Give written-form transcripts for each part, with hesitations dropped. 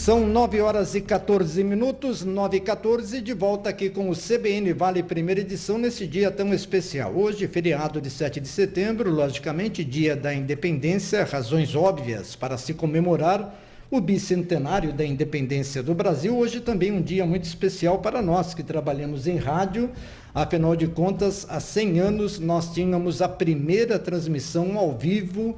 São 9h14, 9h14, de volta aqui com o CBN Vale Primeira Edição nesse dia tão especial. Hoje, feriado de 7 de setembro, logicamente, dia da independência, razões óbvias para se comemorar o bicentenário da independência do Brasil. Hoje também um dia muito especial para nós que trabalhamos em rádio. Afinal de contas, há 100 anos nós tínhamos a primeira transmissão ao vivo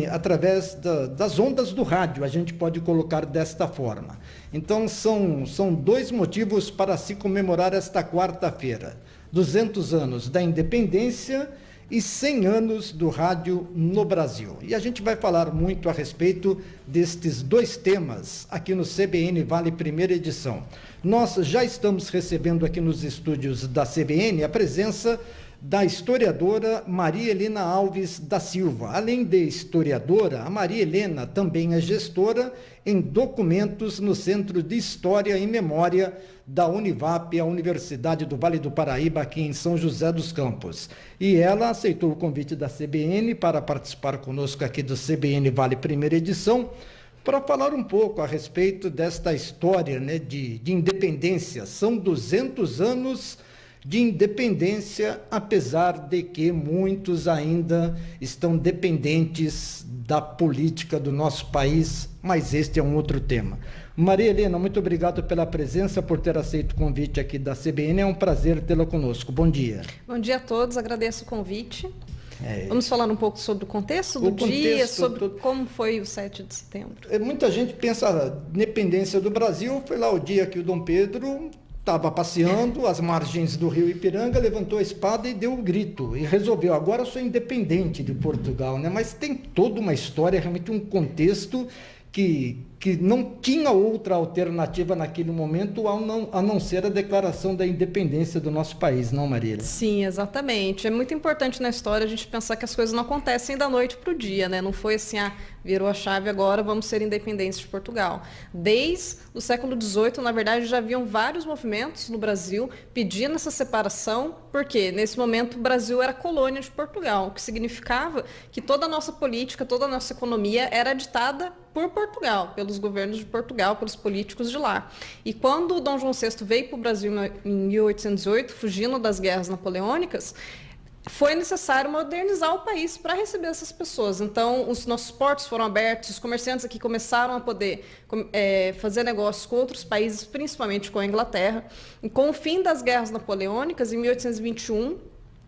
através das ondas do rádio, a gente pode colocar desta forma. Então são dois motivos para se comemorar esta quarta-feira: 200 anos da independência e 100 anos do rádio no Brasil. E a gente vai falar muito a respeito destes dois temas aqui no CBN Vale Primeira Edição. Nós já estamos recebendo aqui nos estúdios da CBN a presença da historiadora Maria Helena Alves da Silva. Além de historiadora, a Maria Helena também é gestora em documentos no Centro de História e Memória da Univap, a Universidade do Vale do Paraíba, aqui em São José dos Campos. E ela aceitou o convite da CBN para participar conosco aqui do CBN Vale Primeira Edição, para falar um pouco a respeito desta história, né, de independência. São 200 anos de independência, apesar de que muitos ainda estão dependentes da política do nosso país, mas este é um outro tema. Maria Helena, muito obrigado pela presença, por ter aceito o convite aqui da CBN, é um prazer tê-la conosco. Bom dia. Bom dia a todos, agradeço o convite. Vamos falar um pouco sobre o contexto do dia, sobre como foi o 7 de setembro. Muita gente pensa, a independência do Brasil foi lá o dia que o Dom Pedro estava passeando às margens do rio Ipiranga, levantou a espada e deu um grito, e resolveu: agora eu sou independente de Portugal, né? Mas tem toda uma história, realmente um contexto que não tinha outra alternativa naquele momento a não ser a declaração da independência do nosso país, não, Maria? Sim, exatamente. É muito importante na história a gente pensar que as coisas não acontecem da noite para o dia, né? Não foi assim, virou a chave agora, vamos ser independentes de Portugal. Desde o século XVIII, na verdade, já haviam vários movimentos no Brasil pedindo essa separação, porque nesse momento o Brasil era colônia de Portugal, o que significava que toda a nossa política, toda a nossa economia era ditada por Portugal, pelos governos de Portugal, pelos políticos de lá. E quando o Dom João VI veio para o Brasil em 1808, fugindo das guerras napoleônicas, foi necessário modernizar o país para receber essas pessoas. Então, os nossos portos foram abertos, os comerciantes aqui começaram a poder fazer negócios com outros países, principalmente com a Inglaterra. E com o fim das guerras napoleônicas, em 1821,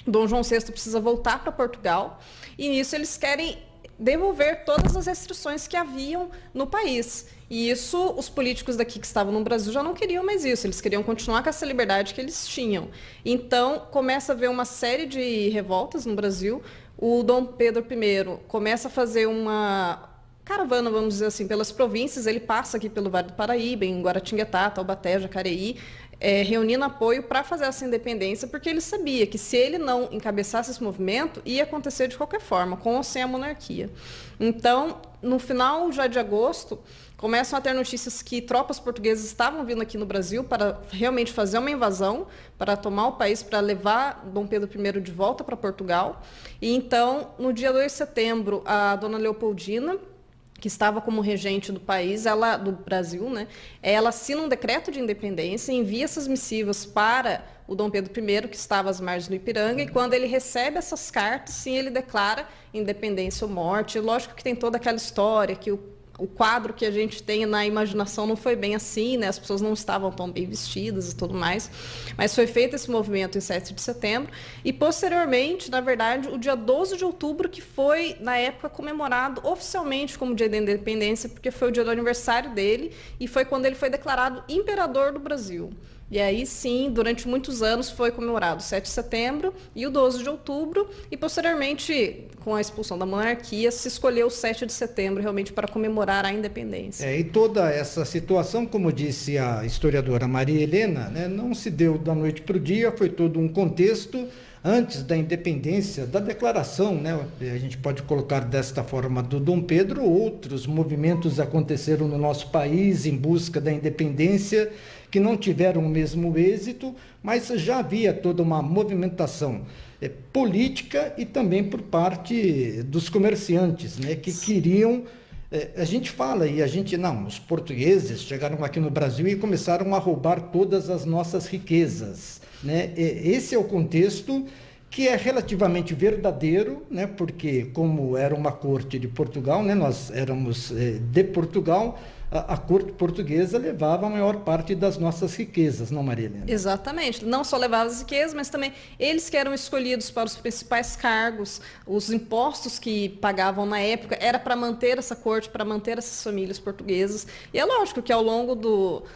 Dom João VI precisa voltar para Portugal, e nisso eles querem devolver todas as restrições que haviam no país. E isso, os políticos daqui que estavam no Brasil já não queriam mais isso, eles queriam continuar com essa liberdade que eles tinham. Então, começa a haver uma série de revoltas no Brasil. O Dom Pedro I começa a fazer uma caravana, vamos dizer assim, pelas províncias. Ele passa aqui pelo Vale do Paraíba, em Guaratinguetá, Taubaté, Jacareí, reunindo apoio para fazer essa independência, porque ele sabia que se ele não encabeçasse esse movimento, ia acontecer de qualquer forma, com ou sem a monarquia. Então, no final já de agosto, começam a ter notícias que tropas portuguesas estavam vindo aqui no Brasil para realmente fazer uma invasão, para tomar o país, para levar Dom Pedro I de volta para Portugal. E então, no dia 2 de setembro, a dona Leopoldina, que estava como regente do país, do Brasil, né? Ela assina um decreto de independência, envia essas missivas para o Dom Pedro I, que estava às margens do Ipiranga, e quando ele recebe essas cartas, sim, ele declara independência ou morte. Lógico que tem toda aquela história que o quadro que a gente tem na imaginação não foi bem assim, né? As pessoas não estavam tão bem vestidas e tudo mais, mas foi feito esse movimento em 7 de setembro, e posteriormente, na verdade, o dia 12 de outubro, que foi, na época, comemorado oficialmente como dia da independência, porque foi o dia do aniversário dele, e foi quando ele foi declarado imperador do Brasil. E aí sim, durante muitos anos foi comemorado o 7 de setembro e o 12 de outubro, e posteriormente, com a expulsão da monarquia, se escolheu o 7 de setembro realmente para comemorar a independência. E toda essa situação, como disse a historiadora Maria Helena, né, não se deu da noite para o dia, foi todo um contexto antes da independência, da declaração, né? A gente pode colocar desta forma, do Dom Pedro. Outros movimentos aconteceram no nosso país em busca da independência, que não tiveram o mesmo êxito, mas já havia toda uma movimentação política e também por parte dos comerciantes, né, que queriam A gente fala e a gente, não, os portugueses chegaram aqui no Brasil e começaram a roubar todas as nossas riquezas, né? Esse é o contexto que é relativamente verdadeiro, né? Porque como era uma corte de Portugal, né? Nós éramos de Portugal, a corte portuguesa levava a maior parte das nossas riquezas, não, Maria Helena? Exatamente. Não só levava as riquezas, mas também eles que eram escolhidos para os principais cargos, os impostos que pagavam na época, era para manter essa corte, para manter essas famílias portuguesas. E é lógico que ao longo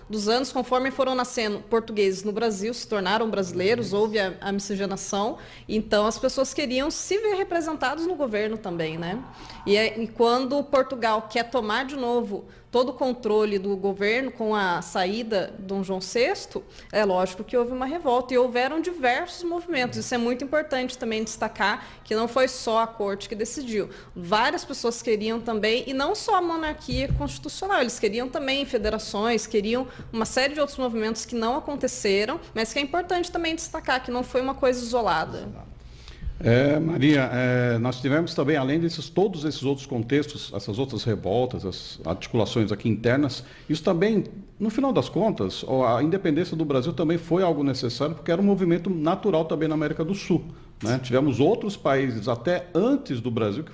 dos anos, conforme foram nascendo portugueses no Brasil, se tornaram brasileiros, houve a miscigenação, então as pessoas queriam se ver representados no governo também, né? E quando Portugal quer tomar de novo todo o controle do governo com a saída de Dom João VI, é lógico que houve uma revolta e houveram diversos movimentos. Isso é muito importante também destacar que não foi só a corte que decidiu. Várias pessoas queriam também, e não só a monarquia constitucional, eles queriam também federações, queriam uma série de outros movimentos que não aconteceram, mas que é importante também destacar que não foi uma coisa isolada. Maria, nós tivemos também, além todos esses outros contextos, essas outras revoltas, as articulações aqui internas, isso também, no final das contas, a independência do Brasil também foi algo necessário, porque era um movimento natural também na América do Sul, né? Tivemos outros países, até antes do Brasil,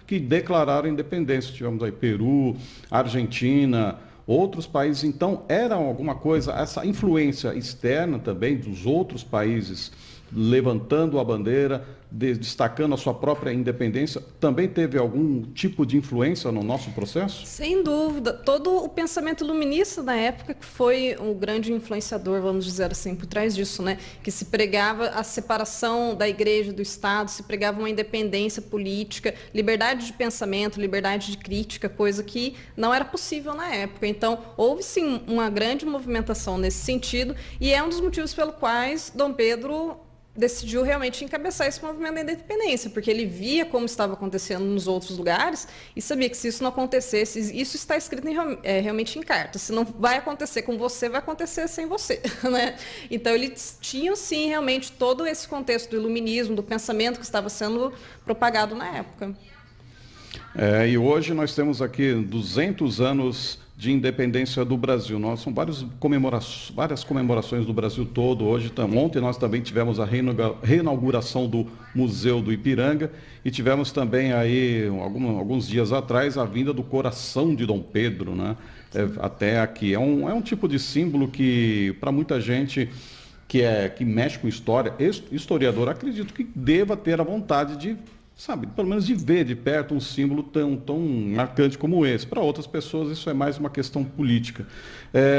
que declararam independência. Tivemos aí Peru, Argentina, outros países. Então, era alguma coisa, essa influência externa também dos outros países, levantando a bandeira, destacando a sua própria independência, também teve algum tipo de influência no nosso processo? Sem dúvida. Todo o pensamento iluminista da época que foi um grande influenciador, vamos dizer assim, por trás disso, né? Que se pregava a separação da igreja do Estado, se pregava uma independência política, liberdade de pensamento, liberdade de crítica, coisa que não era possível na época. Então, houve sim uma grande movimentação nesse sentido e é um dos motivos pelo quais Dom Pedro decidiu realmente encabeçar esse movimento da independência, porque ele via como estava acontecendo nos outros lugares e sabia que se isso não acontecesse, isso está escrito realmente em carta, se não vai acontecer com você, vai acontecer sem você, né? Então eles tinham sim realmente todo esse contexto do iluminismo, do pensamento que estava sendo propagado na época. E hoje nós temos aqui 200 anos de independência do Brasil. São várias comemorações do Brasil todo. Ontem nós também tivemos a reinauguração do Museu do Ipiranga e tivemos também aí, alguns dias atrás, a vinda do coração de Dom Pedro, né? Até aqui. É um tipo de símbolo que, para muita gente que mexe com história, historiador, acredito que deva ter a vontade de, pelo menos de ver de perto um símbolo tão marcante como esse. Para outras pessoas isso é mais uma questão política.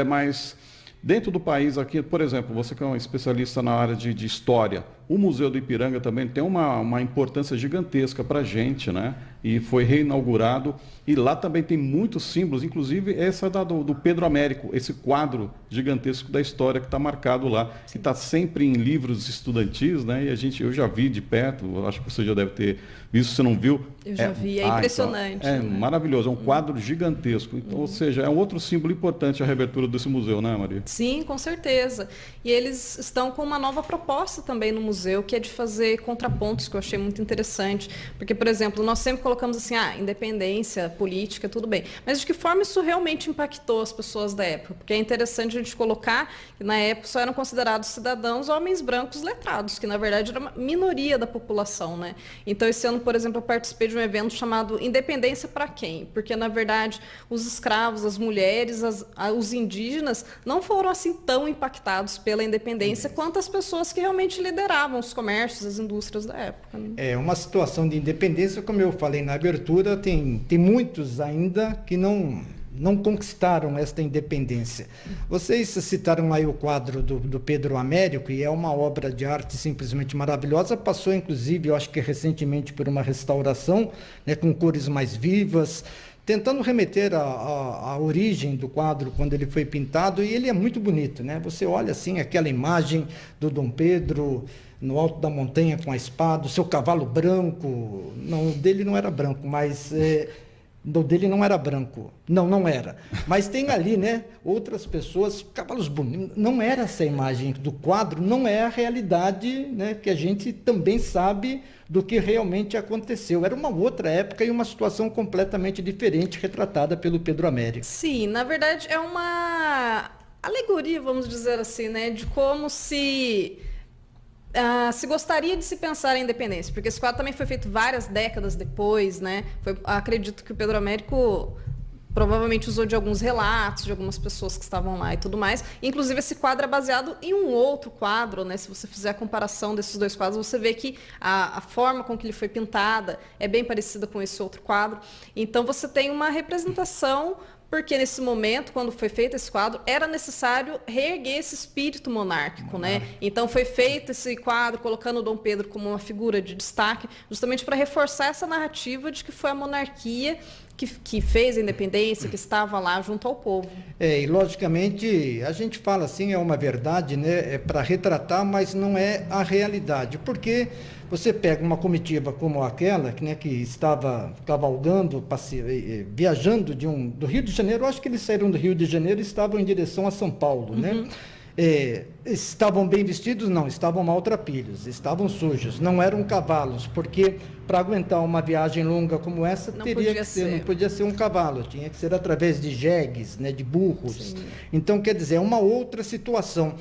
Mas dentro do país aqui, por exemplo, você que é um especialista na área de história, o Museu do Ipiranga também tem uma importância gigantesca para a gente, né? E foi reinaugurado. E lá também tem muitos símbolos, inclusive essa do Pedro Américo, esse quadro gigantesco da história que está marcado lá, que está sempre em livros estudantis, né? E eu já vi de perto, acho que você já deve ter visto, se não viu. Eu já vi, é impressionante. Então, né? Maravilhoso, é um quadro gigantesco. Então, ou seja, é um outro símbolo importante a reabertura desse museu, né, Maria? Sim, com certeza. E eles estão com uma nova proposta também no museu, que é de fazer contrapontos, que eu achei muito interessante. Porque, por exemplo, nós sempre colocamos assim, independência política, tudo bem. Mas de que forma isso realmente impactou as pessoas da época? Porque é interessante a gente colocar que na época só eram considerados cidadãos homens brancos letrados, que na verdade era uma minoria da população, né? Então, esse ano, por exemplo, eu participei de um evento chamado Independência para quem? Porque, na verdade, os escravos, as mulheres, os indígenas não foram assim tão impactados pela independência quanto as pessoas que realmente lideravam os comércios, as indústrias da época, né? É uma situação de independência, como eu falei na abertura, tem muitos ainda que não conquistaram esta independência. Vocês citaram aí o quadro do Pedro Américo, e é uma obra de arte simplesmente maravilhosa, passou inclusive, eu acho que recentemente, por uma restauração, né, com cores mais vivas, tentando remeter à origem do quadro quando ele foi pintado, e ele é muito bonito, né? Você olha assim aquela imagem do Dom Pedro no alto da montanha com a espada, o seu cavalo branco, não, o dele não era branco, mas O dele não era branco. Não, não era. Mas tem ali, né, outras pessoas, cavalos bonitos. Não era essa imagem do quadro, não é a realidade, né, que a gente também sabe do que realmente aconteceu. Era uma outra época e uma situação completamente diferente retratada pelo Pedro Américo. Sim, na verdade é uma alegoria, vamos dizer assim, né, de como se gostaria de se pensar em independência, porque esse quadro também foi feito várias décadas depois, né? Acredito que o Pedro Américo provavelmente usou de alguns relatos de algumas pessoas que estavam lá e tudo mais. Inclusive, esse quadro é baseado em um outro quadro, né? Se você fizer a comparação desses dois quadros, você vê que a forma com que ele foi pintada é bem parecida com esse outro quadro. Então, você tem uma representação, porque nesse momento, quando foi feito esse quadro, era necessário reerguer esse espírito monárquico, né? Então foi feito esse quadro colocando o Dom Pedro como uma figura de destaque, justamente para reforçar essa narrativa de que foi a monarquia que fez a independência, que estava lá junto ao povo. E logicamente a gente fala assim, é uma verdade, né? É para retratar, mas não é a realidade, porque você pega uma comitiva como aquela, né, que estava cavalgando, viajando do Rio de Janeiro, eu acho que eles saíram do Rio de Janeiro e estavam em direção a São Paulo, né? Estavam bem vestidos? Não, estavam maltrapilhos, estavam sujos, não eram cavalos, porque para aguentar uma viagem longa como essa, não podia ser um cavalo, tinha que ser através de jegues, né, de burros. Sim. Então, quer dizer, é uma outra situação.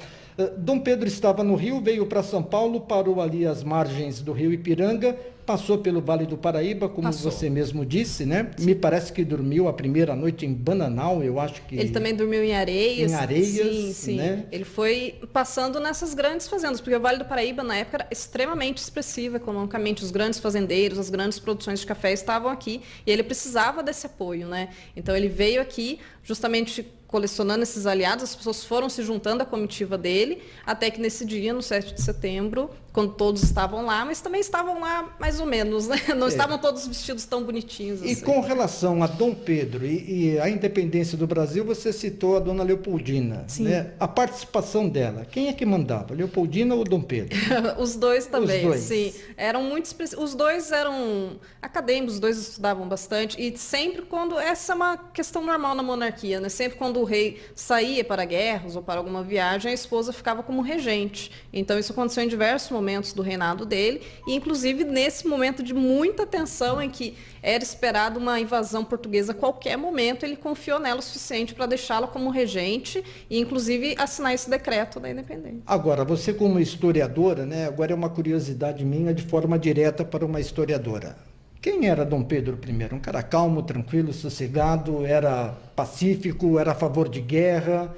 Dom Pedro estava no Rio, veio para São Paulo, parou ali às margens do rio Ipiranga, passou pelo Vale do Paraíba, como você mesmo disse, né? Sim. Me parece que dormiu a primeira noite em Bananal, eu acho que... Ele também dormiu em Areias. Em Areias, sim, sim. Né? Ele foi passando nessas grandes fazendas, porque o Vale do Paraíba, na época, era extremamente expressivo economicamente. Os grandes fazendeiros, as grandes produções de café estavam aqui, e ele precisava desse apoio, né? Então, ele veio aqui justamente colecionando esses aliados, as pessoas foram se juntando à comitiva dele, até que nesse dia, no 7 de setembro, quando todos estavam lá, mas também estavam lá mais ou menos, né? Não estavam todos vestidos tão bonitinhos assim. E com relação a Dom Pedro e a independência do Brasil, você citou a dona Leopoldina, né? A participação dela, quem é que mandava, Leopoldina ou Dom Pedro? Os dois também, os dois. Sim. Eram muito expressivos. Os dois eram acadêmicos, os dois estudavam bastante, e sempre quando... Essa é uma questão normal na monarquia, né? Sempre quando o rei saía para guerras ou para alguma viagem, a esposa ficava como regente. Então, isso aconteceu em diversos momentos do reinado dele, e inclusive nesse momento de muita tensão em que era esperado uma invasão portuguesa a qualquer momento, ele confiou nela o suficiente para deixá-la como regente e inclusive assinar esse decreto da independência. Agora, você como historiadora, né, agora é uma curiosidade minha de forma direta para uma historiadora. Quem era Dom Pedro I? Um cara calmo, tranquilo, sossegado, era pacífico, era a favor de guerra,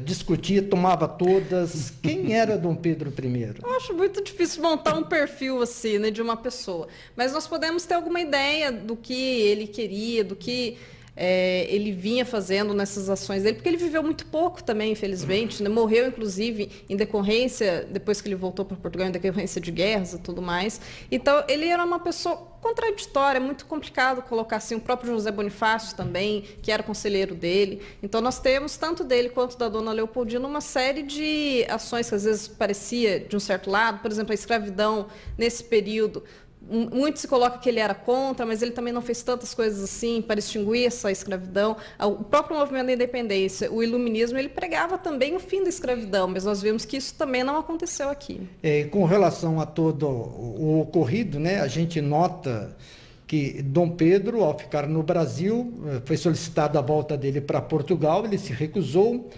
discutia, tomava todas. Quem era Dom Pedro I? Eu acho muito difícil montar um perfil assim, né, de uma pessoa. Mas nós podemos ter alguma ideia do que ele queria, do que ele vinha fazendo nessas ações dele, porque ele viveu muito pouco também, infelizmente, né? Morreu, inclusive, em decorrência, depois que ele voltou para Portugal, em decorrência de guerras e tudo mais. Então, ele era uma pessoa contraditória, é muito complicado colocar assim, o próprio José Bonifácio também, que era conselheiro dele. Então, nós temos, tanto dele quanto da dona Leopoldina, uma série de ações que às vezes parecia de um certo lado, por exemplo, a escravidão nesse período. Muito se coloca que ele era contra, mas ele também não fez tantas coisas assim para extinguir essa escravidão. O próprio movimento da independência, o iluminismo, ele pregava também o fim da escravidão, mas nós vimos que isso também não aconteceu aqui. Com relação a todo o ocorrido, né, a gente nota que Dom Pedro, ao ficar no Brasil, foi solicitada a volta dele para Portugal, ele se recusou.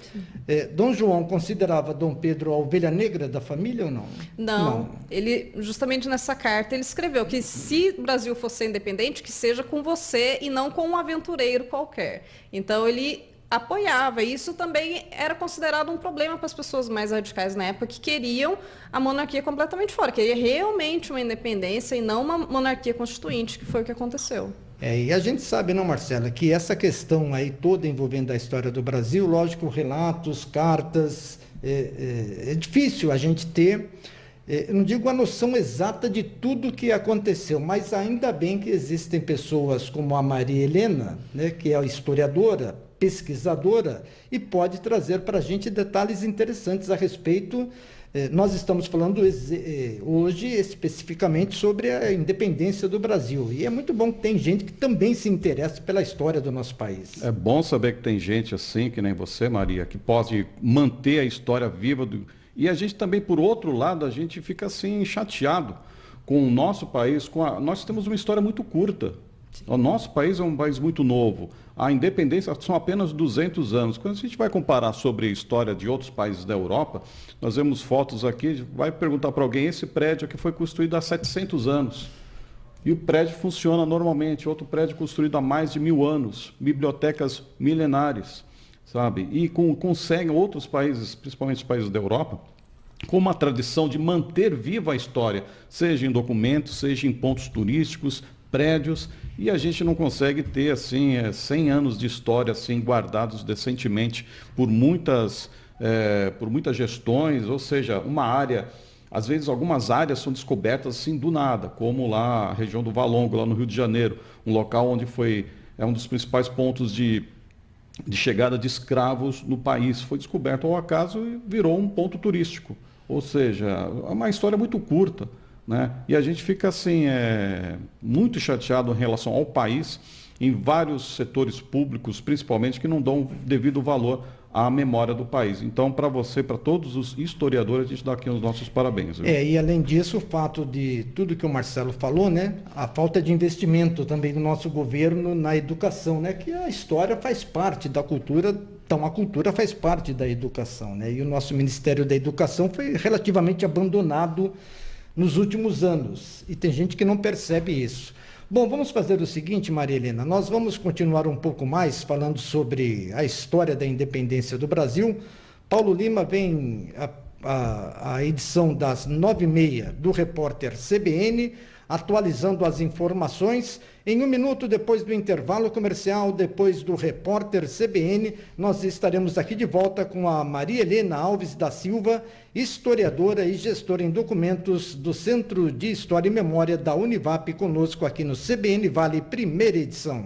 Dom João considerava Dom Pedro a ovelha negra da família ou não? Não. Ele, justamente nessa carta, ele escreveu que se o Brasil fosse independente, que seja com você e não com um aventureiro qualquer. Então, ele apoiava. Isso também era considerado um problema para as pessoas mais radicais na época, que queriam a monarquia completamente fora, queria realmente uma independência e não uma monarquia constituinte, que foi o que aconteceu. E a gente sabe, não, Marcela, que essa questão aí toda envolvendo a história do Brasil, lógico, relatos, cartas, é difícil a gente ter, eu não digo a noção exata de tudo que aconteceu, mas ainda bem que existem pessoas como a Maria Helena, né, que é a historiadora, pesquisadora, e pode trazer para a gente detalhes interessantes a respeito Nós estamos falando hoje especificamente sobre a independência do Brasil. E é muito bom que tem gente que também se interessa pela história do nosso país. É bom saber que tem gente assim, que nem você, Maria, que pode manter a história viva. E a gente também, por outro lado, a gente fica assim chateado com o nosso país. Nós temos uma história muito curta. O nosso país é um país muito novo. A independência são apenas 200 anos. Quando a gente vai comparar sobre a história de outros países da Europa, nós vemos fotos aqui, vai perguntar para alguém, esse prédio aqui foi construído há 700 anos. E o prédio funciona normalmente. Outro prédio construído há mais de 1000 anos. Bibliotecas milenares, sabe? E conseguem outros países, principalmente os países da Europa, com uma tradição de manter viva a história, seja em documentos, seja em pontos turísticos, prédios, e a gente não consegue ter assim 100 anos de história assim guardados decentemente por muitas gestões, ou seja, uma área, às vezes algumas áreas são descobertas assim do nada, como lá a região do Valongo, lá no Rio de Janeiro, um local onde é um dos principais pontos de chegada de escravos no país, foi descoberto ao acaso e virou um ponto turístico, ou seja, é uma história muito curta. Né? E a gente fica assim, muito chateado em relação ao país, em vários setores públicos, principalmente, que não dão devido valor à memória do país. Então, para você, para todos os historiadores, a gente dá aqui os nossos parabéns. Viu? E além disso, o fato de tudo que o Marcelo falou, né? A falta de investimento também do nosso governo na educação, né? Que a história faz parte da cultura. Então, a cultura faz parte da educação, né? E o nosso Ministério da Educação foi relativamente abandonado nos últimos anos, e tem gente que não percebe isso. Bom, vamos fazer o seguinte, Maria Helena, nós vamos continuar um pouco mais falando sobre a história da independência do Brasil. Paulo Lima vem a edição das 9h30 do Repórter CBN, atualizando as informações. Em um minuto depois do intervalo comercial, depois do Repórter CBN, nós estaremos aqui de volta com a Maria Helena Alves da Silva, historiadora e gestora em documentos do Centro de História e Memória da Univap, conosco aqui no CBN Vale, primeira edição.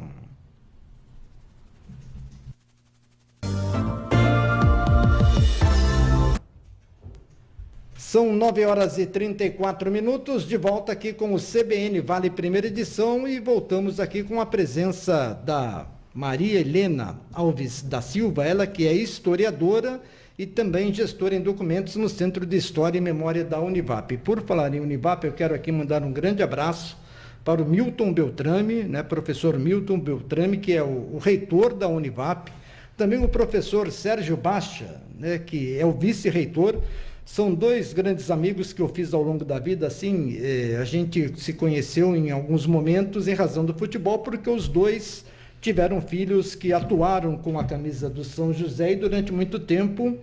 São 9h34, de volta aqui com o CBN Vale Primeira Edição e voltamos aqui com a presença da Maria Helena Alves da Silva, ela que é historiadora e também gestora em documentos no Centro de História e Memória da Univap. Por falar em Univap, eu quero aqui mandar um grande abraço para o Milton Beltrame, né, professor Milton Beltrame, que é o reitor da Univap, também o professor Sérgio Baixa, né, que é o vice-reitor. São dois grandes amigos que eu fiz ao longo da vida, assim, a gente se conheceu em alguns momentos em razão do futebol, porque os dois tiveram filhos que atuaram com a camisa do São José e durante muito tempo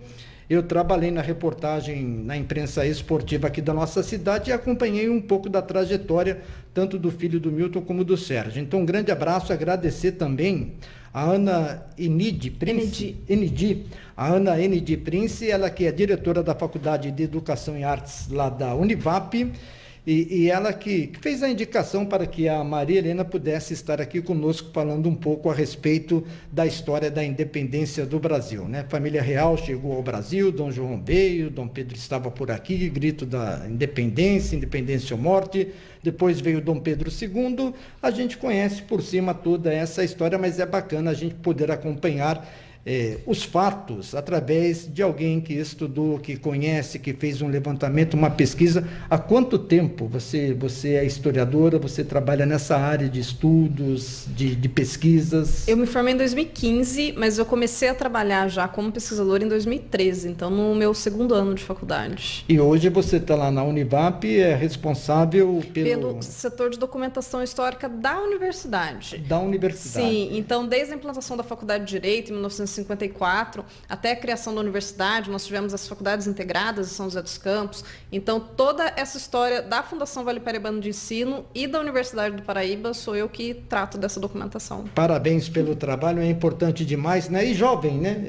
eu trabalhei na reportagem na imprensa esportiva aqui da nossa cidade e acompanhei um pouco da trajetória tanto do filho do Milton como do Sérgio. Então, um grande abraço, agradecer também a Ana Enidi Prince, a Ana Enidi Prince, ela que é diretora da Faculdade de Educação e Artes lá da Univap, e ela que fez a indicação para que a Maria Helena pudesse estar aqui conosco falando um pouco a respeito da história da independência do Brasil, né? Família real chegou ao Brasil, Dom João veio, Dom Pedro estava por aqui, grito da independência, independência ou morte, depois veio Dom Pedro II, a gente conhece por cima toda essa história, mas é bacana a gente poder acompanhar os fatos através de alguém que estudou, que conhece, que fez um levantamento, uma pesquisa. Há quanto tempo você é historiadora, você trabalha nessa área de estudos, de pesquisas? Eu me formei em 2015, mas eu comecei a trabalhar já como pesquisadora em 2013, então no meu segundo ano de faculdade. E hoje você está lá na Univap, é responsável pelo setor de documentação histórica da universidade. Da universidade. Sim, então desde a implantação da Faculdade de Direito, em 1954, até a criação da universidade, nós tivemos as faculdades integradas em São José dos Campos. Então, toda essa história da Fundação Vale Paraibano de Ensino e da Universidade do Paraíba, sou eu que trato dessa documentação. Parabéns pelo trabalho, é importante demais, né? E jovem, né?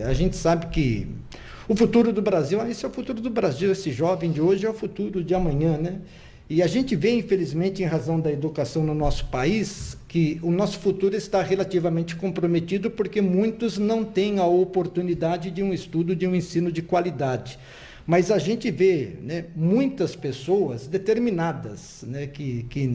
A gente sabe que o futuro do Brasil, esse é o futuro do Brasil, esse jovem de hoje é o futuro de amanhã, né? E a gente vê, infelizmente, em razão da educação no nosso país, que o nosso futuro está relativamente comprometido porque muitos não têm a oportunidade de um estudo, de um ensino de qualidade. mas a gente vê, né, muitas pessoas determinadas, né, que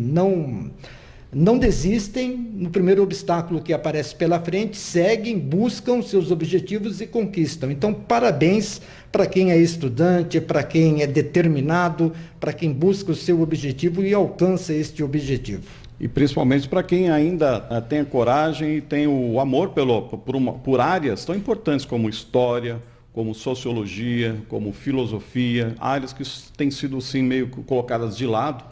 não desistem no primeiro obstáculo que aparece pela frente, seguem, buscam seus objetivos e conquistam. Então, parabéns para quem é estudante, para quem é determinado, para quem busca o seu objetivo e alcança este objetivo. E principalmente para quem ainda tem a coragem e tem o amor por áreas tão importantes como história, como sociologia, como filosofia, áreas que têm sido assim, meio colocadas de lado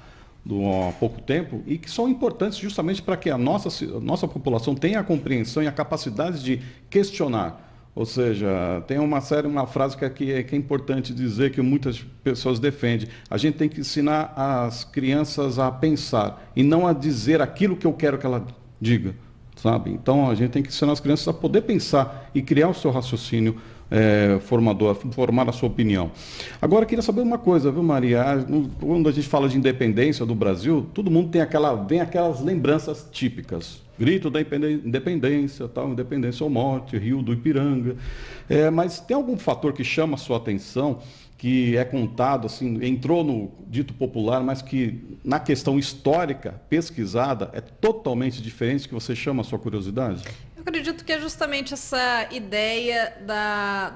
há pouco tempo e que são importantes justamente para que a nossa população tenha a compreensão e a capacidade de questionar. Ou seja, tem uma frase que é importante dizer, que muitas pessoas defendem. A gente tem que ensinar as crianças a pensar e não a dizer aquilo que eu quero que ela diga, sabe? Então, a gente tem que ensinar as crianças a poder pensar e criar o seu raciocínio formador, formar a sua opinião. Agora, eu queria saber uma coisa, viu, Maria? Quando a gente fala de independência do Brasil, todo mundo tem aquelas lembranças típicas. Grito da independência, tal, independência ou morte, Rio do Ipiranga. Mas tem algum fator que chama a sua atenção, que é contado, assim, entrou no dito popular, mas que na questão histórica, pesquisada, é totalmente diferente, que você chama a sua curiosidade? Eu acredito que é justamente essa ideia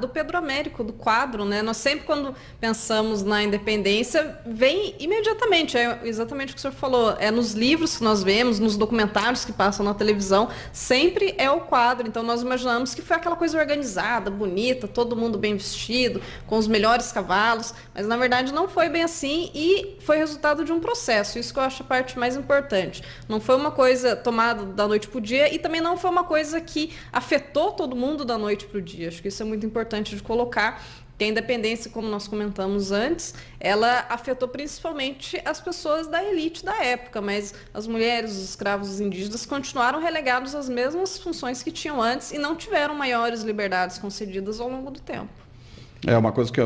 do Pedro Américo, do quadro, né? Nós sempre, quando pensamos na independência, vem imediatamente, é exatamente o que o senhor falou, é nos livros que nós vemos, nos documentários que passam na televisão, sempre é o quadro. Então, nós imaginamos que foi aquela coisa organizada, bonita, todo mundo bem vestido, com os melhores cavalos, mas, na verdade, não foi bem assim e foi resultado de um processo. Isso que eu acho a parte mais importante. Não foi uma coisa tomada da noite para o dia e também não foi uma coisa que afetou todo mundo da noite para o dia. Acho que isso é muito importante de colocar, que a independência, como nós comentamos antes, ela afetou principalmente as pessoas da elite da época, mas as mulheres, os escravos, os indígenas continuaram relegados às mesmas funções que tinham antes e não tiveram maiores liberdades concedidas ao longo do tempo. É uma coisa que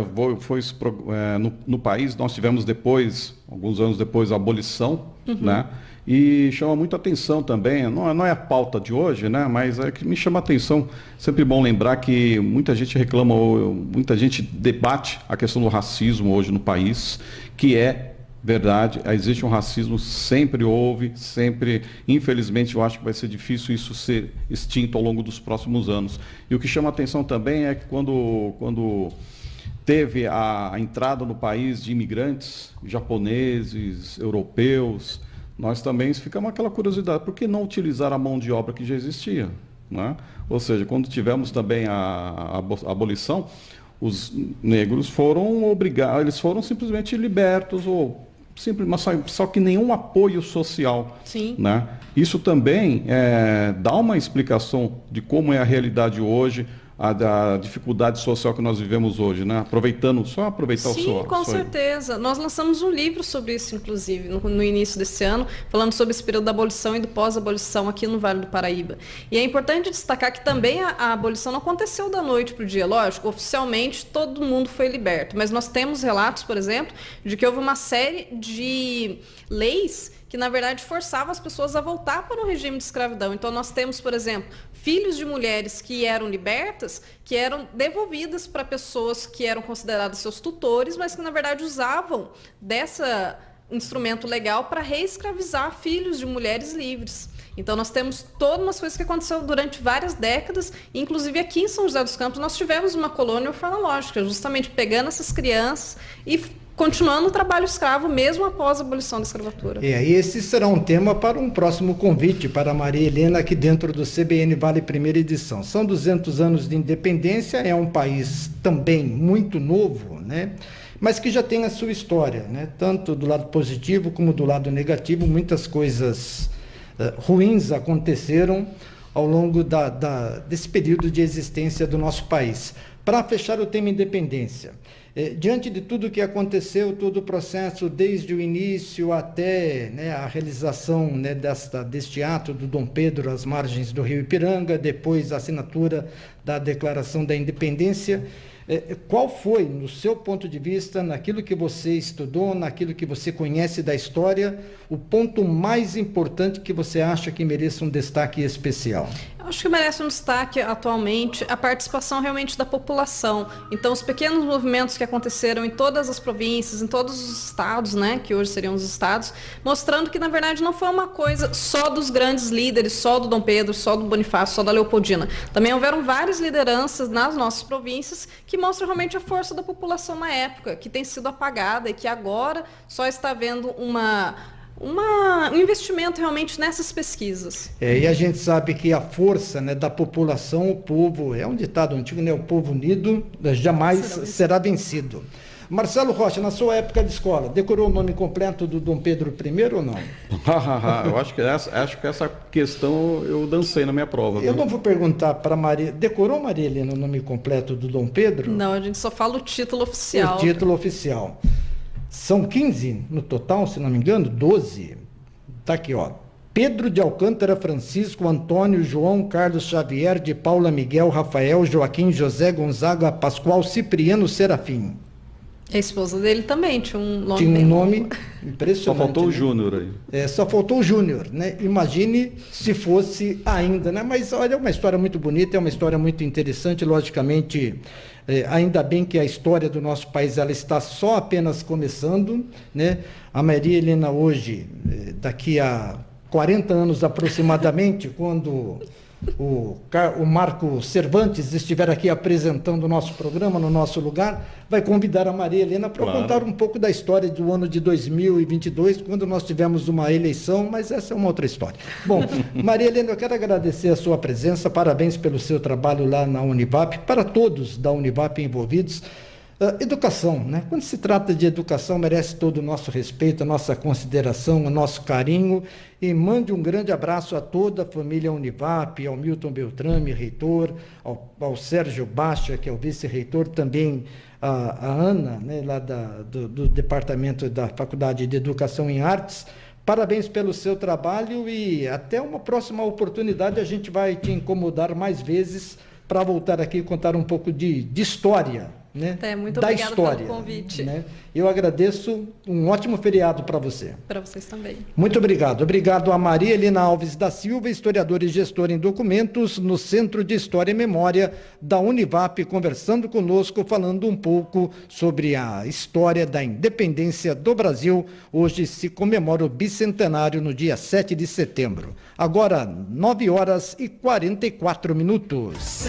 no país nós tivemos depois, alguns anos depois, a abolição, né? E chama muita atenção também, não é a pauta de hoje, né? Mas é que me chama a atenção, sempre bom lembrar que muita gente reclama, muita gente debate a questão do racismo hoje no país, que é verdade, existe um racismo, sempre houve, sempre, infelizmente eu acho que vai ser difícil isso ser extinto ao longo dos próximos anos. E o que chama a atenção também é que quando teve a entrada no país de imigrantes japoneses, europeus, nós também ficamos aquela curiosidade, por que não utilizar a mão de obra que já existia? Né? Ou seja, quando tivemos também a abolição, os negros foram obrigados, eles foram simplesmente libertos, mas só que nenhum apoio social. Sim. Né? Isso também dá uma explicação de como é a realidade hoje, a dificuldade social que nós vivemos hoje, né? Aproveitar Sim, o seu... com certeza. Nós lançamos um livro sobre isso, inclusive, no início desse ano, falando sobre esse período da abolição e do pós-abolição aqui no Vale do Paraíba. E é importante destacar que também a abolição não aconteceu da noite para o dia. Lógico, oficialmente todo mundo foi liberto, mas nós temos relatos, por exemplo, de que houve uma série de leis que, na verdade, forçavam as pessoas a voltar para o regime de escravidão. Então, nós temos, por exemplo, filhos de mulheres que eram libertas, que eram devolvidas para pessoas que eram consideradas seus tutores, mas que, na verdade, usavam desse instrumento legal para reescravizar filhos de mulheres livres. Então, nós temos todas umas coisas que aconteceram durante várias décadas, inclusive aqui em São José dos Campos, nós tivemos uma colônia orfanológica, justamente pegando essas crianças e continuando o trabalho escravo, mesmo após a abolição da escravatura. E esse será um tema para um próximo convite para a Maria Helena, aqui dentro do CBN Vale Primeira Edição. São 200 anos de independência, é um país também muito novo, né? Mas que já tem a sua história, né? Tanto do lado positivo como do lado negativo. Muitas coisas ruins aconteceram ao longo desse período de existência do nosso país. Para fechar o tema independência, diante de tudo que aconteceu, todo o processo, desde o início até, né, a realização, né, deste ato do Dom Pedro às margens do Rio Ipiranga, depois a assinatura da Declaração da Independência, qual foi, no seu ponto de vista, naquilo que você estudou, naquilo que você conhece da história, o ponto mais importante que você acha que mereça um destaque especial? Acho que merece um destaque atualmente a participação realmente da população. Então, os pequenos movimentos que aconteceram em todas as províncias, em todos os estados, né, que hoje seriam os estados, mostrando que, na verdade, não foi uma coisa só dos grandes líderes, só do Dom Pedro, só do Bonifácio, só da Leopoldina. Também houveram várias lideranças nas nossas províncias que mostram realmente a força da população na época, que tem sido apagada e que agora só está havendo um investimento realmente nessas pesquisas. E a gente sabe que a força, né, da população, o povo, é um ditado antigo, né, o povo unido jamais será vencido. Marcelo Rocha, na sua época de escola, decorou o nome completo do Dom Pedro I ou não? Eu acho que essa questão eu dancei na minha prova. Eu não vou perguntar para Maria. Decorou, Maria Helena, o nome completo do Dom Pedro? Não, a gente só fala o título oficial. O título oficial. São 15 no total, se não me engano, 12. Está aqui, ó. Pedro de Alcântara, Francisco, Antônio, João, Carlos Xavier, de Paula, Miguel, Rafael, Joaquim, José, Gonzaga, Pascoal, Cipriano, Serafim. A esposa dele também tinha um nome. Tinha um bem nome longo. impressionante. Só faltou o né? Júnior aí. Só faltou o Júnior, né? Imagine se fosse ainda, né? Mas olha, é uma história muito bonita, é uma história muito interessante, logicamente. Ainda bem que a história do nosso país ela está só apenas começando, né? A Maria Helena hoje, daqui a 40 anos aproximadamente, quando o Marco Cervantes estiver aqui apresentando o nosso programa no nosso lugar, vai convidar a Maria Helena para contar um pouco da história do ano de 2022, quando nós tivemos uma eleição, mas essa é uma outra história. Bom, Maria Helena, eu quero agradecer a sua presença, parabéns pelo seu trabalho lá na Univap, para todos da Univap envolvidos. Educação, né? Quando se trata de educação, merece todo o nosso respeito, a nossa consideração, o nosso carinho. E mande um grande abraço a toda a família Univap, ao Milton Beltrame, reitor, ao Sérgio Baixa, que é o vice-reitor, também a Ana, né, lá do departamento da Faculdade de Educação em Artes. Parabéns pelo seu trabalho e até uma próxima oportunidade a gente vai te incomodar mais vezes para voltar aqui e contar um pouco de história. Né? Muito da obrigada história, pelo convite. Né? Eu agradeço, um ótimo feriado para você. Para vocês também. Muito obrigado. Obrigado a Maria Helena Alves da Silva, historiadora e gestora em documentos no Centro de História e Memória da Univap, conversando conosco, falando um pouco sobre a história da independência do Brasil. Hoje se comemora o bicentenário no dia 7 de setembro. Agora, 9 horas e 44 minutos.